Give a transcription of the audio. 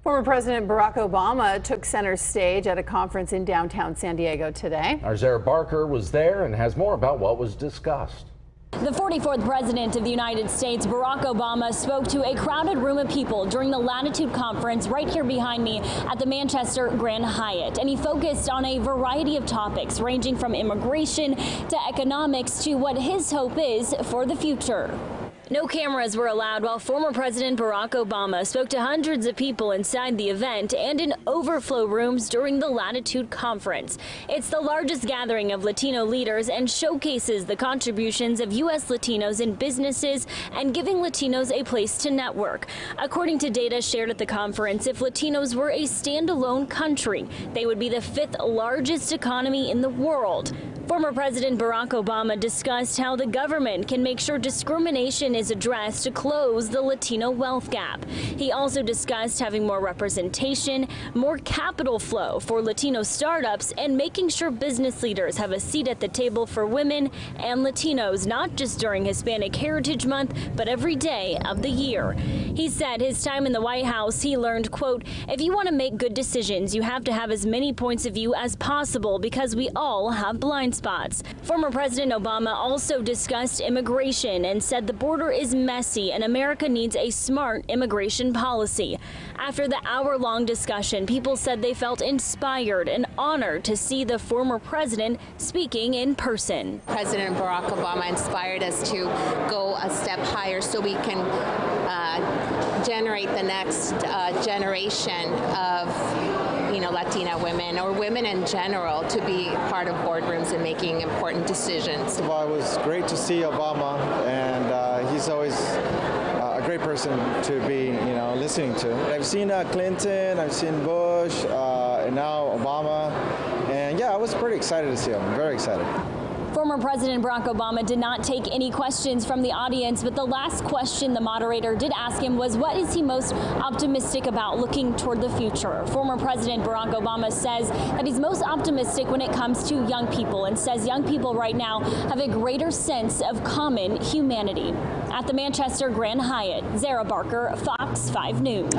Former President Barack Obama took center stage at a conference in downtown San Diego today. Our Zara Barker was there and has more about what was discussed. The 44th President of the United States, Barack Obama, spoke to a crowded room of people during the Latitude Conference right here behind me at the Manchester Grand Hyatt. And he focused on a variety of topics ranging from immigration to economics to what his hope is for the future. No cameras were allowed while former President Barack Obama spoke to hundreds of people inside the event and in overflow rooms during the Latitude Conference. It's the largest gathering of Latino leaders and showcases the contributions of U.S. Latinos in businesses and giving Latinos a place to network. According to data shared at the conference, if Latinos were a standalone country, they would be the 5th largest economy in the world. Former President Barack Obama discussed how the government can make sure discrimination is addressed to close the Latino wealth gap. He also discussed having more representation, more capital flow for Latino startups, and making sure business leaders have a seat at the table for women and Latinos, not just during Hispanic Heritage Month, but every day of the year. He said his time in the White House, he learned, quote, "If you want to make good decisions, you have to have as many points of view as possible because we all have blind spots." Former President Obama also discussed immigration and said the border is messy and America needs a smart immigration policy. After the hour-long discussion, people said they felt inspired and honored to see the former president speaking in person. President Barack Obama inspired us to go a step higher so we can generate the next generation of Latina women or women in general to be part of boardrooms and making important decisions. First of all, it was great to see Obama, and he's always a great person to be, listening to. I've seen Clinton, I've seen Bush, and now Obama, and yeah, I was pretty excited to see him. I'm very excited. Former President Barack Obama did not take any questions from the audience, but the last question the moderator did ask him was, what is he most optimistic about looking toward the future? Former President Barack Obama says that he's most optimistic when it comes to young people and says young people right now have a greater sense of common humanity. At the Manchester Grand Hyatt, Zara Barker, Fox 5 News.